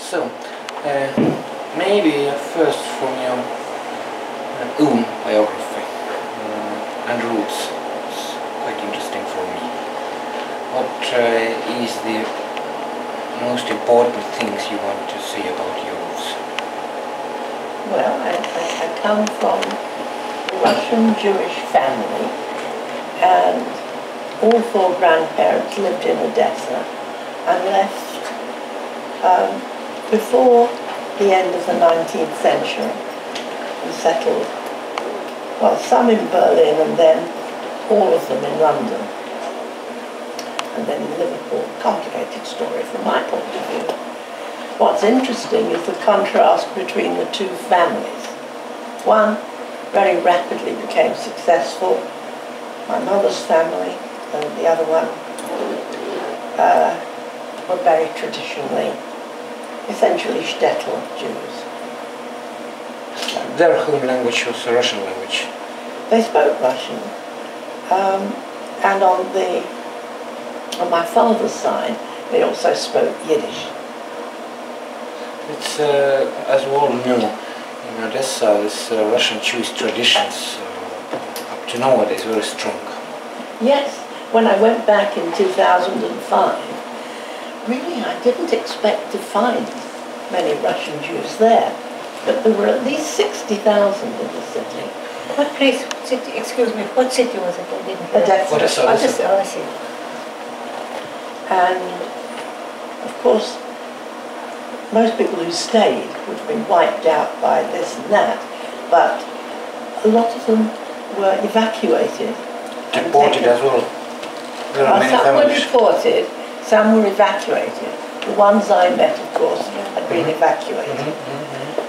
So, maybe first from your own biography and roots. It's quite interesting for me. What is the most important things you want to say about your roots? Well, I come from a Russian Jewish family, and all four grandparents lived in Odessa and left before the end of the 19th century and settled, well, some in Berlin and then all of them in London. And then in Liverpool. Complicated story from my point of view. What's interesting is the contrast between the two families. One very rapidly became successful, my mother's family, and the other one were very traditionally, essentially shtetl Jews. Their home language was a Russian language. They spoke Russian, and on my father's side, they also spoke Yiddish. It's, as we all know, in Odessa, this Russian Jewish traditions up to nowadays very strong. Yes, when I went back in 2005, really I didn't expect to find many Russian Jews there, but there were at least 60,000 in the city. What place, city, excuse me, what city was it? I didn't hear. Odessa. Odessa, oh, I see. And of course, most people who stayed would have been wiped out by this and that, but a lot of them were evacuated. Deported as well. There are many some families. were deported, some were evacuated. The ones I met, of course, had been evacuated.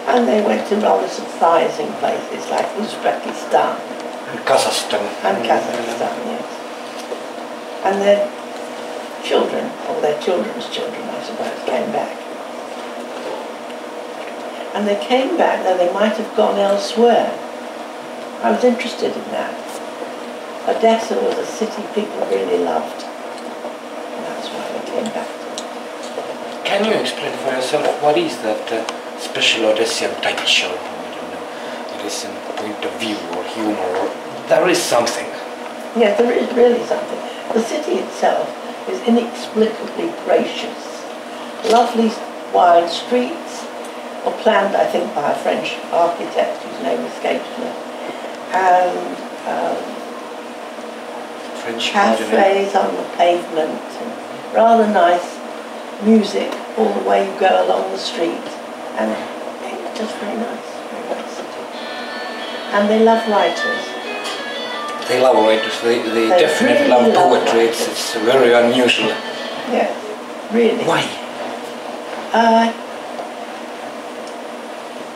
And they went to rather surprising places like Uzbekistan. And Kazakhstan. And Kazakhstan, yes. And their children, or their children's children, I suppose, came back. And they came back, though they might have gone elsewhere. I was interested in that. Odessa was a city people really loved. And that's why they came back to it. Can you explain for yourself what is that special Odessian touch, or I don't know, Odessian point of view or humor? Or there is something. Yes, there is really something. The city itself is inexplicably gracious. Lovely wide streets, or planned, I think, by a French architect whose name escapes me. And French cafes on the pavement, and rather nice music all the way you go along the street. And it's just very nice city. And they love writers. They love writers, they definitely really love love poetry, it's very unusual. Yes, really. Why?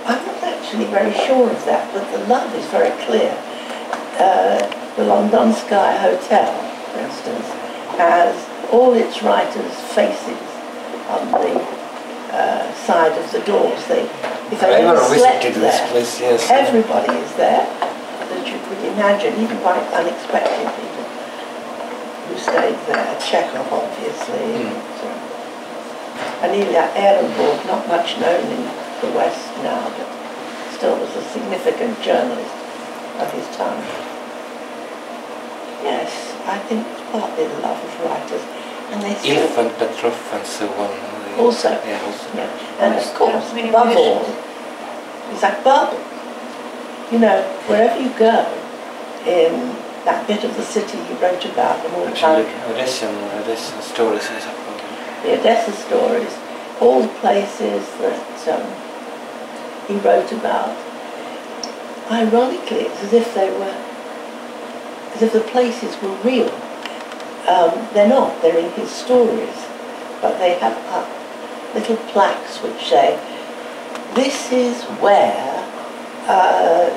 I'm not actually very sure of that, but the love is very clear. The Londonskaya Hotel, for instance, has all its writers' faces on the side of the doors. If I ever visited this there, place, yes. everybody is there, that you could imagine, even quite unexpected people who stayed there. Chekhov, obviously. And Ilya Ehrenburg, not much known in the West now, but still was a significant journalist of his time. Yes, I think it's partly the love of writers. And they Ilf and Petrov and so on. Also. Yeah, also. Yeah. And of course, above all, it's like bubble. You know, wherever you go in that bit of the city he wrote about, the more Actually, Odessian stories is about the Odessa stories, all the places that he wrote about. Ironically, it's as if the places were real. They're not, they're in his stories, but they have little plaques which say, this is where, I've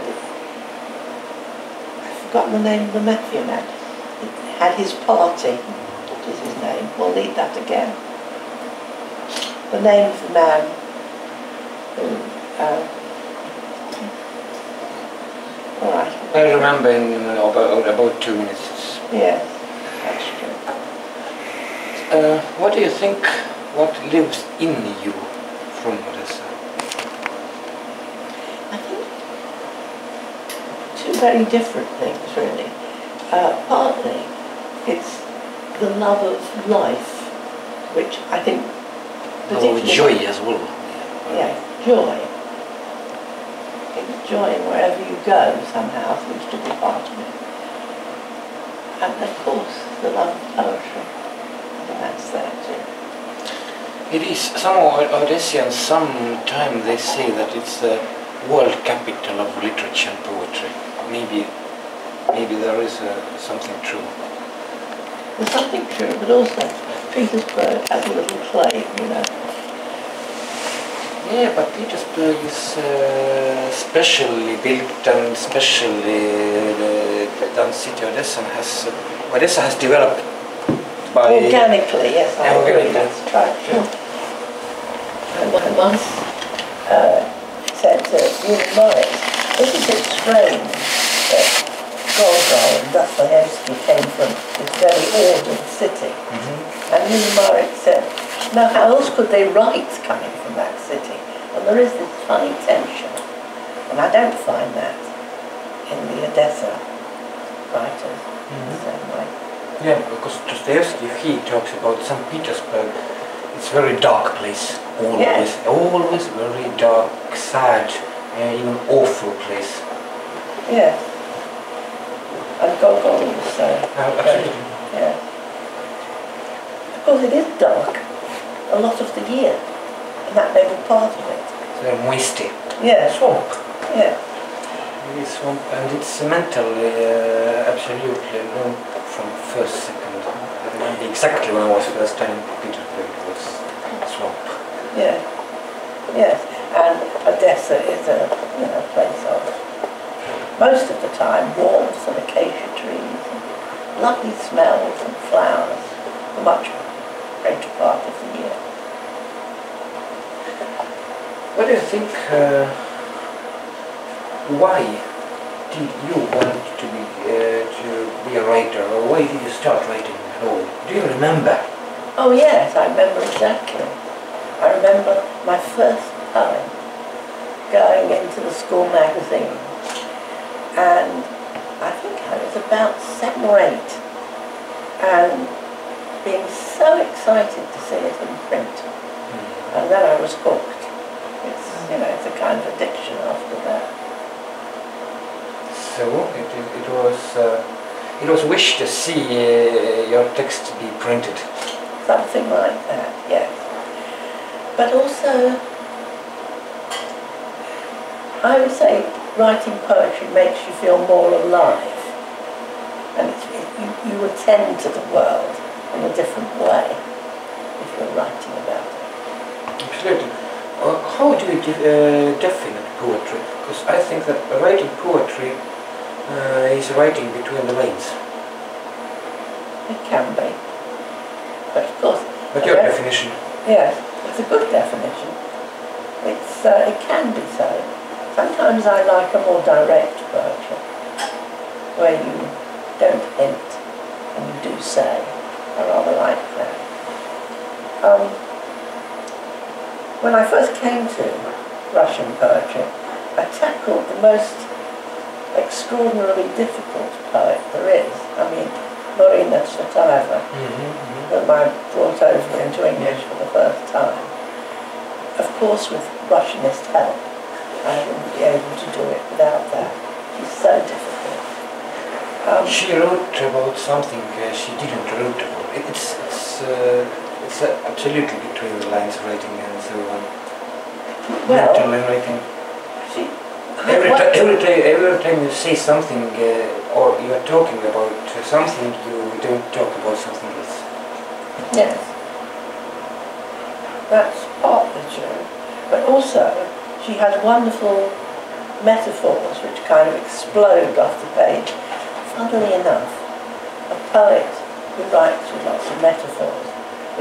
forgotten the name of the mafia man, he had his party. What is his name? We'll need that again. The name of the man who, all right. I remember in about 2 minutes. Yes, that's true. What do you think, what lives in you from Odessa? I think two very different things, really. Partly, it's the love of life, which I think particularly... joy as well. Yeah, joy. Enjoying wherever you go somehow seems to be part of it. And of course, the love of poetry. I think that's there too. It is. Some Odessians, sometimes they say that it's the world capital of literature and poetry. Maybe there is something true. There's something true, but also Petersburg has a little claim, you know. Yeah, but Petersburg is specially built and specially done city. Odessa has developed by... Organically, yes, I agree, that's true. And I once said to Juku Morris, isn't it strange that Gogol and Dostoevsky came from this very ordered city? And Juku Morris said, now how else could they write coming from that city? And there is this funny tension, and I don't find that in the Odessa writers in the same way. Yeah, because Dostoevsky, he talks about St. Petersburg, it's a very dark place, always very dark, sad, even awful place. Yeah. And Gogol was absolutely. Yeah. Of course it is dark a lot of the year, and that may be part of it. So moisty. Yeah. Swamp. Yeah. It is swamp, and it's mentally absolutely no from first second. I remember exactly when I was first time in Petersburg, it was swamp. Yeah. Yes. And Odessa is a place of most of the time warmth and acacia trees and lovely smells and flowers for much greater part of the year. What do you think, why did you want to be a writer, or why did you start writing at all? Do you remember? Oh yes, I remember exactly. I remember my first poem going into the school magazine, and I think I was about 7 or 8, and being so excited to see it in print, and then I was hooked. It's a kind of addiction after that. So it was wish to see your text be printed. Something like that, yes. But also, I would say writing poetry makes you feel more alive, and you attend to the world in a different way if you're writing about it. Absolutely. How do you define poetry? Because I think that writing poetry is writing between the lines. It can be. But of course... But your definition? Yes, it's a good definition. It can be so. Sometimes I like a more direct poetry, where you don't hint and you do say. I rather like that. When I first came to Russian poetry, I tackled the most extraordinarily difficult poet there is. I mean, Marina Tsvetaeva, whom I brought over into English for the first time. Of course, with Russianist help, I wouldn't be able to do it without that. She's so difficult. She wrote about something she didn't write about. It's absolutely between the lines writing and so on. Well, writing. Every time you say something or you are talking about something, you don't talk about something else. Yes. That's partly true. But also, she has wonderful metaphors which kind of explode off the page. Funnily enough, a poet who writes with lots of metaphors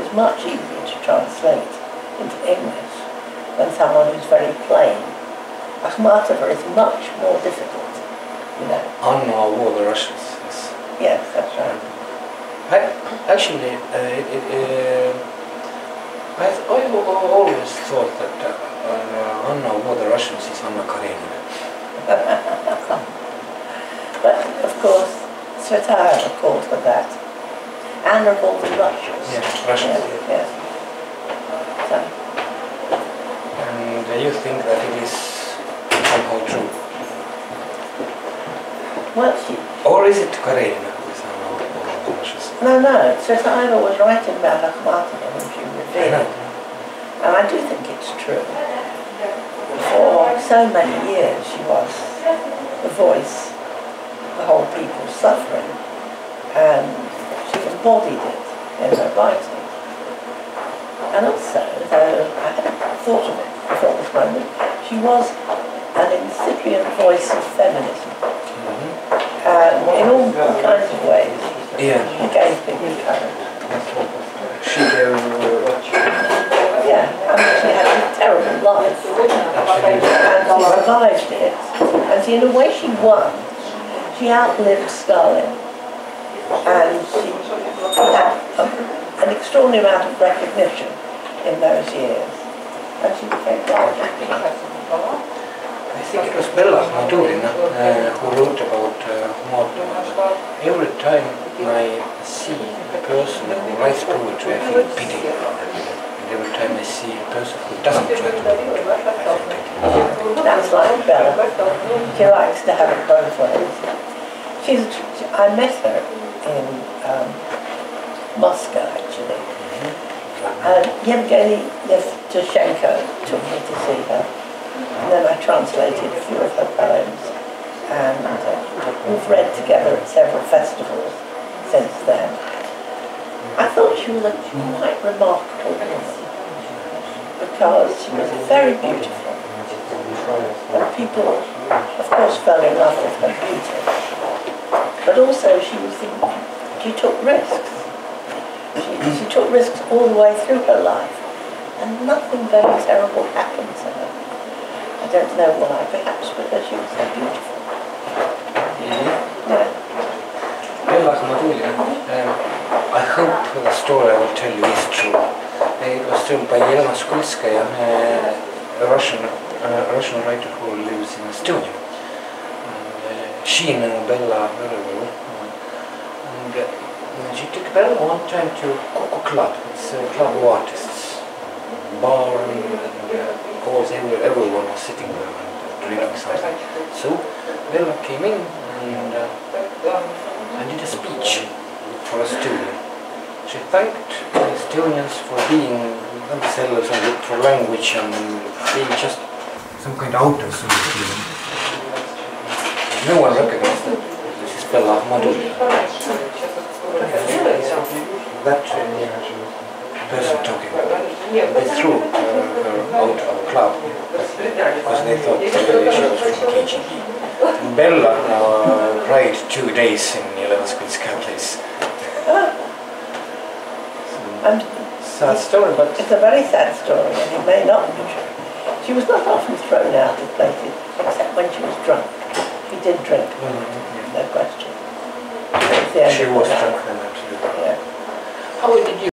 is much easier to translate into English than someone who's very plain. Akhmatova is much more difficult, you know. Anna all the Russians, yes. Yes, that's right. always thought that Anna of all the Russians is Anna Karenina. But of course, Tsvetaeva called her that. Anna of all the Russians. Yeah, Russians. Yes. So, And you think that it is somehow true? well, Or is it Karenina who is Anna of all the Russians? no, Tsvetaeva was writing about Akhmatova when she I revealed. know. And I do think it's true. For so many years she was the voice of the whole people's suffering, and she embodied it in her writing. And also, though I hadn't thought of it before this moment, she was an incipient voice of feminism. And in all kinds of ways, Yeah. she gave people courage. She gave Yeah, I mean, she had a terrible life, and she survived it. And see, in a way she won. She outlived Stalin, and she had an extraordinary amount of recognition in those years. And she became quite happy. I think it was Bella Madurina who wrote about Motto. Every time I see a person who writes poetry, I feel pity for her. And every time I see a person who doesn't write poetry, I feel pity. That's like Bella. She likes to have it both ways. I met her in Moscow, actually. Yevgeny Yevtushenko took me to see her. And then I translated a few of her poems. And we've read together at several festivals since then. I thought she was a quite remarkable woman, because she was very beautiful. And people, of course, fell in love with her beauty. But also she took risks. She took risks all the way through her life. And nothing very terrible happened to her. I don't know why, perhaps because she was so beautiful. Yeah. Bella Madurina, I hope the story I will tell you is true. It was told by Elena Skulskaya, a Russian writer who lives in Estonia. She knew Bella very well. And she took Bella one time to Coco Club. It's a club of artists. Bar and of course everyone was sitting there and drinking something. So Bella came in and did a speech for Estonia. She thanked the Estonians for being themselves and looked for language and being just some kind of auto-solution. No one recognized that this is Bella Madurina. That person talking about it. They threw her out of the club because they thought she was from KGB. Bella cried 2 days in Elena Skulskaya place. Sad story, but it's a very sad story, and it may not be true. She was not often thrown out of places, except when she was drunk. She did drink, no question. she was drunk then, absolutely. Yeah. How did you